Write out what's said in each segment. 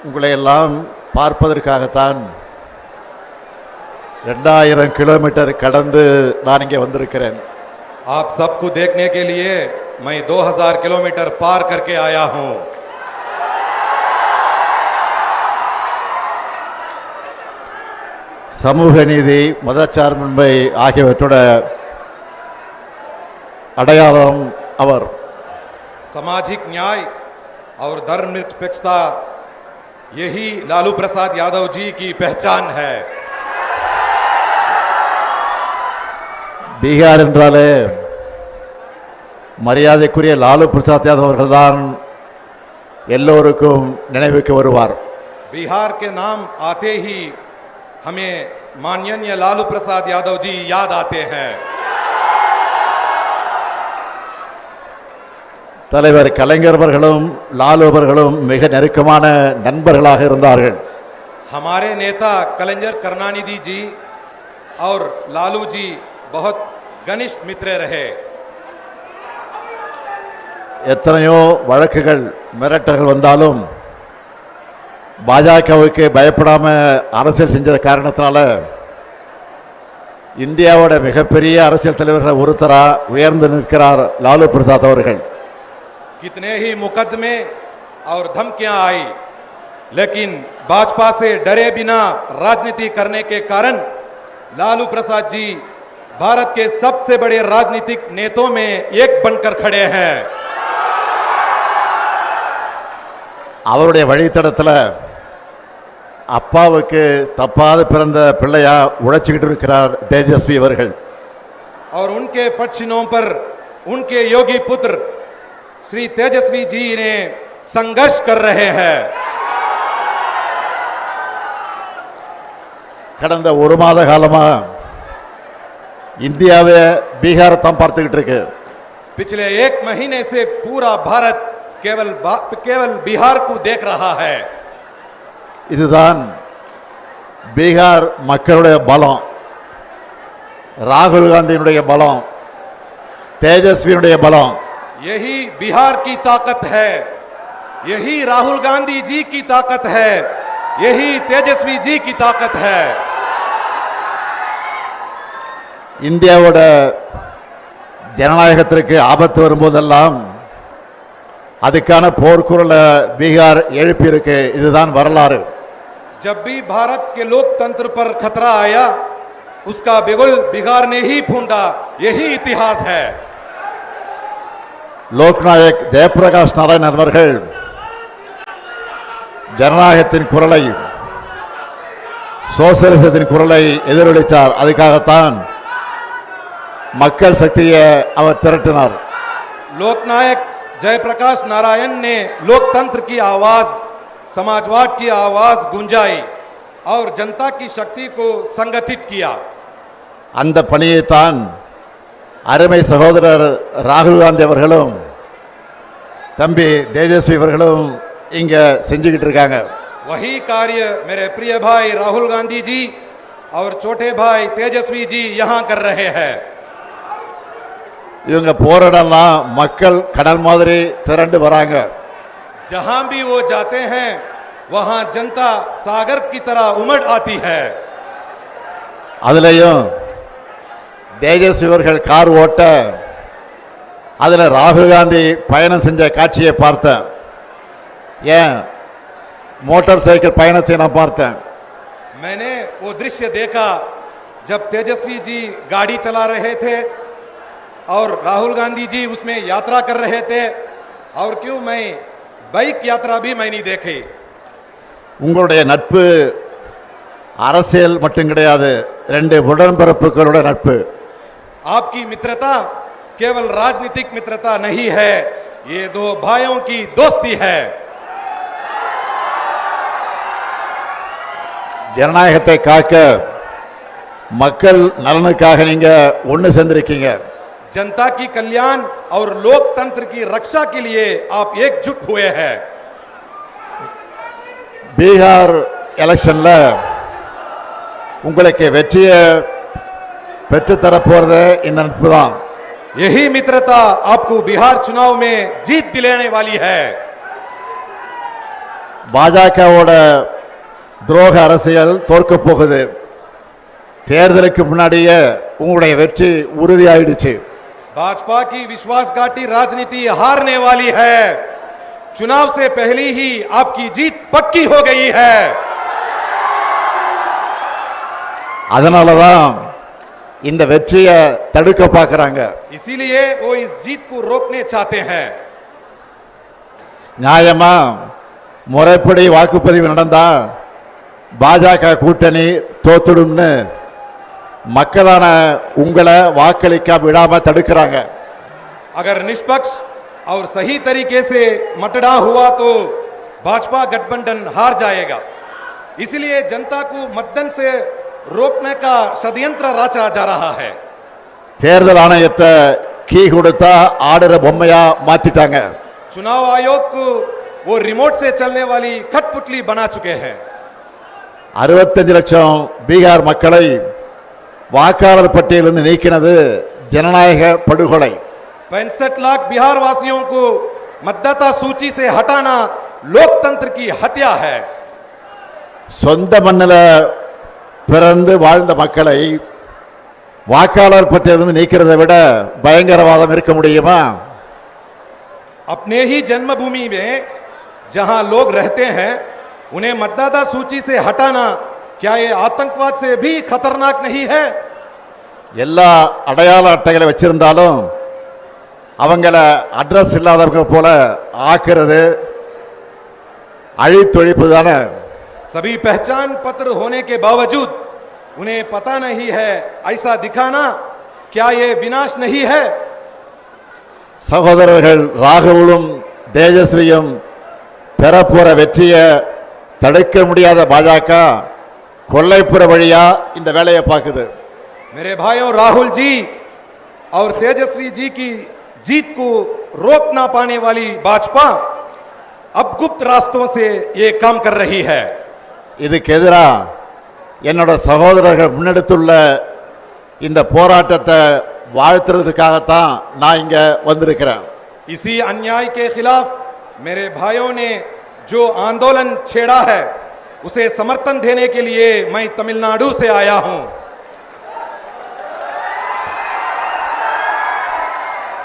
உங்களை எல்லாம் பார்ப்பதற்காகத்தான் 2000 கிலோமீட்டர் கடந்து நான் இங்கே வந்திருக்கிறேன். आप सबको देखने के लिए मैं 2000 किलोमीटर पार करके आया हूं. சமூக நீதி, மதச்சார்பின்மை ஆகியவற்றோட அடையாளம் அவர். सामाजिक न्याय और धर्मनिरपेक्षता यही लालू प्रसाद यादव जी की पहचान है. பீகார் என்றாலே மரியாதைக்குரிய லாலு பிரசாத் யாதவ் அவர்கள்தான் எல்லோருக்கும் நினைவுக்கு வருவார். बिहार के नाम आते ही हमें माननीय लालू प्रसाद यादव जी याद आते हैं. தலைவர் கலைஞர் அவர்களும் லாலு அவர்களும் மிக நெருக்கமான நண்பர்களாக இருந்தார்கள். हमारे नेता कलंजर करुणानिधि जी और लालू जी बहुत घनिष्ठ मित्र रहे. எத்தனையோ வழக்குகள் மிரட்டல்கள் வந்தாலும் பாஜகவுக்கு பயப்படாம அரசியல் செஞ்ச காரணத்தினால இந்தியாவோட மிகப்பெரிய அரசியல் தலைவர்கள் ஒருத்தரா உயர்ந்து நிற்கிறார் லாலு பிரசாத் அவர்கள். कितने ही मुकदमे और धमकियां आई, लेकिन भाजपा से डरे बिना राजनीति करने के कारण लालू प्रसाद जी भारत के सबसे बड़े राजनीतिक नेताओं में एक बनकर खड़े हैं. அவருடைய வழித்தடத்தில் அப்பாவுக்கு தப்பாத பிறந்த பிள்ளையா உழைச்சிக்கிட்டு இருக்கிறார் தேஜஸ்வி அவர்கள். और उनके पक्षिणों पर उनके योगी पुत्र श्री तेजस्वी जी ने संघर्ष कर रहे हैं. கடந்த ஒரு மாத காலமா இந்தியாவே பீகாரை தான் பார்த்துக்கிட்டு இருக்கு. पिछले एक महीने से पूरा भारत केवल बिहार को देख रहा है. இதுதான் பீகார் மக்களுடைய பலம், ராகுல் காந்தியினுடைய பலம், தேஜஸ்வியினுடைய பலம். यही बिहार की ताकत है, यही राहुल गांधी जी की ताकत है, यही तेजस्वी जी की ताकत है. இந்தியாவோட ஜனநாயகத்திற்கு ஆபத்து வரும்போதெல்லாம் அதுக்கான போர்க்குரலை பீகார் எழுப்பி இருக்கு. இதுதான் வரலாறு. जब भी भारत के लोकतंत्र पर खतरा आया, उसका बिगुल बिहार ने ही फूंदा. यही इतिहास है. லோக்நாயக் ஜெயபிரகாஷ் நாராயணன் அவர்கள் ஜனநாயகத்தின் குரலை, சோசியலிசத்தின் குரலை எதிரொலித்தார். அதுக்காகத்தான் மக்கள் சக்தியை அவர் திரட்டினார். लोकनायक जयप्रकाश नारायण ने लोकतंत्र की आवाज, समाजवाद की आवाज गुंजाई और जनता की शक्ति को संगठित किया. அந்த பணியைத்தான் அருமை சகோதரர் ராகுல் காந்தி அவர்களும் தம்பி தேஜஸ்வி அவர்களும் இங்க செஞ்சுக்கிட்டு இருக்காங்க. वही कार्य मेरे प्रिय भाई राहुल गांधी जी और छोटे भाई तेजस्वी जी यहां कर रहे हैं. இவங்க போராடலாம் மக்கள் கடல் மாதிரி திரண்டு வராங்க. जहां भी वो जाते हैं वहां जनता सागर की तरह उमड़ आती है. அதுலயும் தேஜஸ்வி அவர்கள் கார் ஓட்ட அதுல ராகுல் காந்தி பயணம் செஞ்ச காட்சியை பார்த்தேன். ஏன் மோட்டார் சைக்கிள் பயணத்தை நான் பார்த்தேன். मैंने वो दृश्य देखा जब तेजस्वी जी गाड़ी चला रहे थे और राहुल गांधी जी उसमें यात्रा कर रहे थे. और क्यों मैं बाइक यात्रा भी मैं नहीं देखी. உங்களுடைய நட்பு அரசியல் மட்டும் கிடையாது, ரெண்டு உடன்பிறப்புகளோட நட்பு. आपकी मित्रता केवल राजनीतिक मित्रता नहीं है, ये दो भाइयों की दोस्ती है. ஜனநாயகத்தை காக்க மக்கள் நலனுக்காக நீங்க ஒன்று சேர்ந்திருக்கீங்க. जनता की कल्याण और लोकतंत्र की रक्षा के लिए आप एकजुट हुए हैं. பீகார் எலெக்ஷன்ல உங்களுக்கு வெற்றியை பெற்று தரப்போறது இந்த நட்பு தான். यही मित्रता आपको बिहार चुनाव में जीत दिलाने वाली है. பாஜகவோட துரோக அரசியல் தோற்க போகுது. தேர்தலுக்கு முன்னாடியே உங்களுடைய வெற்றி உறுதியாயிடுச்சு. भाजपा की विश्वासघाती राजनीति हारने वाली है। चुनाव से पहले ही आपकी जीत पक्की हो गई है। அதனாலதான் இந்த வெற்றியை தடுக்க பார்க்கறாங்க. इसीलिए वो इस जीत को रोकने चाहते हैं। நியாயமா முறைப்படி வாக்குப்பதிவு நடந்தா பாஜக கூட்டணி தோத்துடும்னு மக்களான உங்களை வாக்களிக்க விடாம தடுக்கிறாங்க. अगर निष्पक्ष और सही तरीके से मतदान हुआ तो भाजपा गठबंधन हार जाएगा। इसलिए जनता को मतदान से रोकने का षड्यंत्र रचा जा रहा है। தேர்தல் ஆணையத்தை கீ கொடுத்தா ஆடுற பொம்மையா மாத்திட்டாங்க. चुनाव आयोग को वो रिमोट से चलने वाली कठपुतली बना चुके हैं। 65 லட்சம் பீகார் மக்களை வாக்காளர் பட்டியலிருந்து நீக்கினது ஜனநாயக படுகொலை. 65 लाख बिहार वासियों को मतदाता सूची से हटाना लोकतंत्र की हत्या है। சொந்த மண்ணில் பிறந்து வாழ்ந்த மக்களை வாக்காளர் பட்டியலிருந்து நீக்கிறதை விட பயங்கரவாதம் இருக்க முடியுமா? अपने ही जन्मभूमि में जहां लोग रहते हैं उन्हें मतदाता सूची से हटाना क्या ये आतंकवाद से भी खतरनाक नहीं है? எல்லா அடையாள அட்டைகளை வச்சிருந்தாலும் அவங்கள அட்ரஸ் இல்லாதவங்க போல ஆக்குறது அழித்தொழிப்பு தானே. सभी पहचान पत्र होने के बावजूद उन्हें पता नहीं है ऐसा दिखाना क्या ये विनाश नहीं है? சகோதரர்கள் ராகுலும் தேஜஸ்வியும் பெறப்போற வெற்றியை தடுக்க முடியாத பாஜக கொல்லைப்புற வழியா இந்த வேலையை பார்க்குது. मेरे भाइयों, राहुल जी और तेजस्वी जी की जीत को रोक ना पाने वाली भाजपा अब गुप्त रास्तों से ये काम कर रही है। இதுக்கு எதிரா என்னோட சகோதரர்கள் முன்னெடுத்துள்ள இந்த போராட்டத்தை வாழ்த்துறதுக்காகத்தான் நான் இங்க வந்திருக்கிறேன். इसी अन्याय के खिलाफ मेरे भाइयों ने जो आंदोलन छेड़ा है उसे समर्थन देने के लिए मैं तमिलनाडु से आया हूं।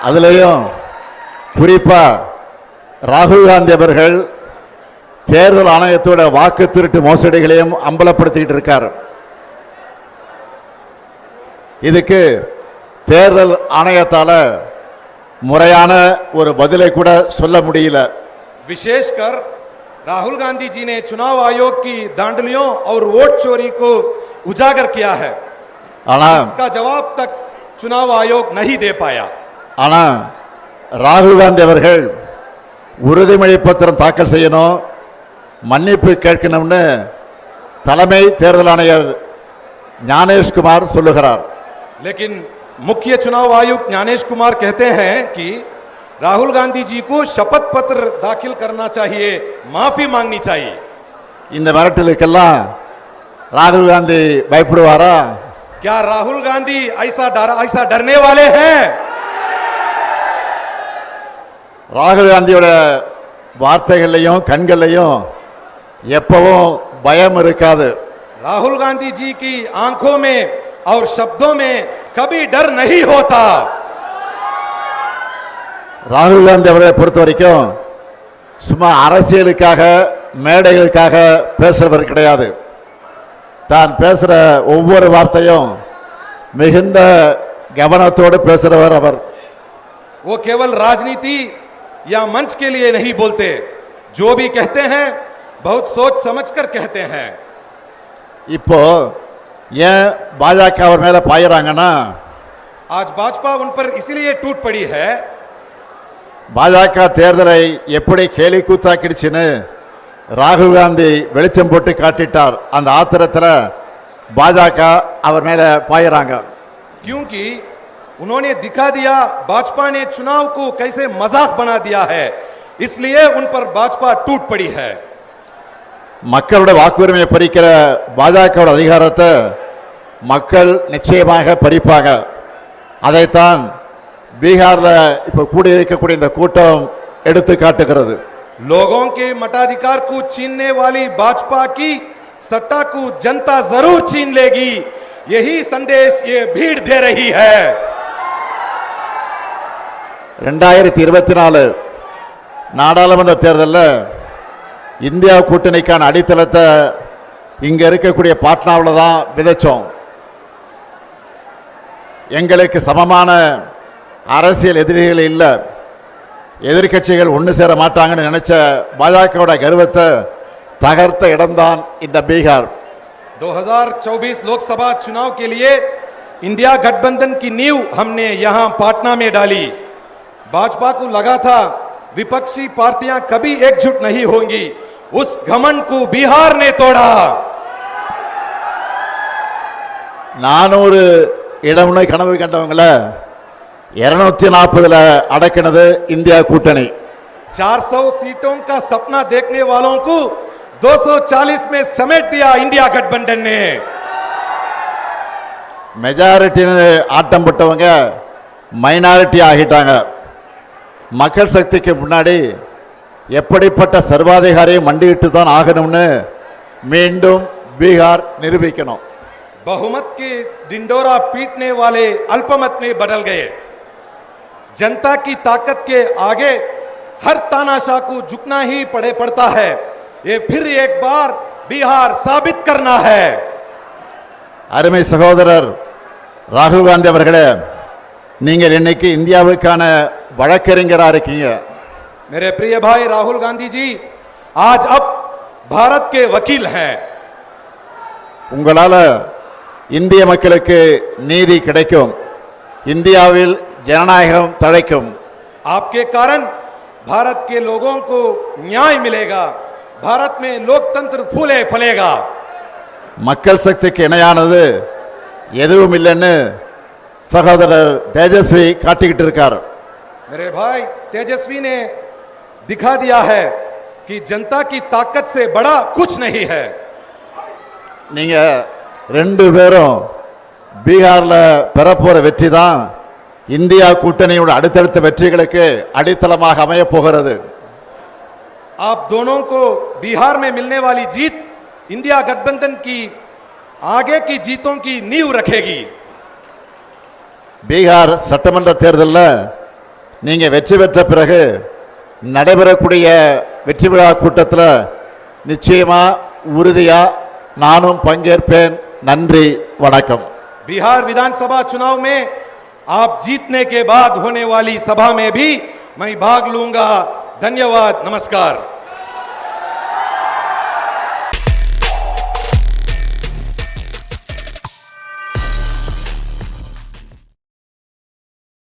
அதுலயும் குறிப்பா ராகுல் காந்தி அவர்கள் தேர்தல் ஆணையத்தோட வாக்கு திருட்டு மோசடிகளையும் அம்பலப்படுத்திட்டு இருக்கார். இதுக்கு தேர்தல் ஆணையத்தால முறையான ஒரு பதிலை கூட சொல்ல முடியல. विशेषकर राहुल गांधी जी ने चुनाव आयोग की धांधलियों और वोट चोरी को उजागर किया है। ஆனா इसका जवाब तक चुनाव आयोग नहीं दे पाया। ஆனா ராகுல் காந்தி அவர்கள் உறுதிமொழி பத்திரம் தாக்கல் செய்யணும், மன்னிப்பு கேட்கணும்னு தலைமை தேர்தல் ஆணையர் ஞானேஷ்குமார் சொல்லுகிறார். लेकिन मुख्य चुनाव आयुक्त ज्ञानेश कुमार कहते हैं कि राहुल गांधी जी को शपथ पत्र दाखिल करना चाहिए, माफी मांगनी चाहिए। இந்த மிரட்டலுக்கெல்லாம் ராகுல் காந்தி பயப்படுவாரா? क्या राहुल गांधी ऐसा डरने वाले हैं? ராகுல் காந்தியோட வார்த்தைகள்லையும் கண்கள்லையும் எப்பவும் பயம் இருக்காது. राहुल गांधी जी की आंखों में और शब्दों में कभी डर नहीं होता। ராகுல் காந்தி அவர்களை பொறுத்த வரைக்கும் சும்மா அரசியலுக்காக மேடைகளுக்காக பேசுறவர் கிடையாது. தான் பேசுற ஒவ்வொரு வார்த்தையும் மிகுந்த கவனத்தோடு பேசுறவர் அவர். वो केवल राजनीति या मंच के लिए नहीं बोलते, जो भी कहते हैं बहुत सोच समझकर कहते हैं। இப்போ ஏன் பாஜக அவர் மேல பாயிறாங்கன்னா, आज भाजपा उन पर इसलिए टूट पड़ी है। பாஜக தேர்தலை எப்படி கேலி கூத்தாக்கிடுச்சுன்னு ராகுல் காந்தி வெளிச்சம் போட்டு காட்டிட்டார். அந்த ஆத்திரத்தில் பாஜக அவர் மேல பாயிறாங்க. क्योंकि उन्होंने दिखा दिया भाजपा ने चुनाव को कैसे मजाक बना दिया है, इसलिए उन पर भाजपा टूट पड़ी है। மக்களோட வாக்குரிமையை பறிக்கிற பாஜகவோட அதிகாரத்தை மக்கள் நிச்சயமாக பறிப்பாங்க. அதைத்தான் பீகார்ல இப்ப கூடியிருக்கக்கூடிய இந்த கூட்டம் எடுத்து காட்டுகிறது. लोगों के मताधिकार को छीनने वाली भाजपा की सत्ता को जनता जरूर छीन लेगी, यही संदेश ये भीड़ दे रही है। 2024 நாடாளுமன்ற தேர்தலில் இந்தியா கூட்டணிக்கான அடித்தளத்தை இங்க இருக்கக்கூடிய பாட்னாவில் தான் விதைச்சோம். எங்களுக்கு சமமான அரசியல் எதிரிகள் இல்லை, எதிர்க்கட்சிகள் ஒன்று சேர மாட்டாங்கன்னு நினைச்ச பாஜகவோட கர்வத்தை தகர்த்த இடம்தான் இந்த பீகார். 2024 लोकसभा चुनाव के लिए इंडिया गठबंधन की नींव हमने यहां पाटना में डाली। भाजपा को लगा था विपक्षी पार्टियां कभी एकजुट नहीं होंगी, उस घमंड को बिहार ने तोड़ा। 400 இடம்னு கனவு கண்டவங்கள 240 அடக்கினது இந்தியா கூட்டணி. 400 सीटों का सपना देखने वालों को 240 में समेट दिया इंडिया गठबंधन ने। மெஜாரிட்டி ஆட்டம் போட்டவங்க மைனாரிட்டி ஆகிட்டாங்க. மக்கள் சக்திக்கு முன்னாடி எப்படிப்பட்ட சர்வாதிகாரியை மண்டியிட்டு தான் ஆகணும்னு மீண்டும் பீகார் நிரூபிக்கணும். बहुमत के डिंडोरा पीटने वाले अल्पमत में बदल गए। जनता की ताकत के आगे हर तानाशाह को झुकना ही पड़ता है। ये फिर एक बार बिहार साबित करना है। அருமை சகோதரர் ராகுல் காந்தி அவர்களே, நீங்கள் இன்னைக்கு இந்தியாவுக்கான வழக்கறிஞராக இருக்கீங்க. मेरे प्रिय भाई राहुल गांधी जी आज अब भारत के वकील हैं। உங்களால இந்திய மக்களுக்கு நீதி கிடைக்கும், இந்தியாவில் ஜனநாயகம் தழைக்கும். आपके कारण भारत के लोगों को न्याय मिलेगा, भारत में लोकतंत्र फूले फलेगा। மக்கள் சக்திக்கு இணையானது எதுவும் இல்லைன்னு சகோதரர் தேஜஸ்வி காட்டிக்கிட்டு இருக்கார். मेरे भाई तेजस्वी ने दिखा दिया है कि जनता की ताकत से बड़ा कुछ नहीं है। நீங்க ரெண்டு பேரும் பீகார்ல பெறப்போற வெற்றி தான் இந்தியா கூட்டணியோட அடுத்தடுத்த வெற்றிகளுக்கு அடித்தளமாக அமைய போகிறது. आप दोनों को बिहार में मिलने वाली जीत इंडिया गठबंधन की आगे की जीतों की नींव रखेगी। பீகார் சட்டமன்ற தேர்தலில் நீங்க வெற்றி பெற்ற பிறகு நடைபெறக்கூடிய வெற்றி விழா கூட்டத்தில் நிச்சயமா உறுதியா நானும் பங்கேற்பேன். நன்றி, வணக்கம். बिहार विधानसभा चुनाव में आप जीतने के बाद होने वाली सभा में भी मैं भाग लूंगा। धन्यवाद, नमस्कार।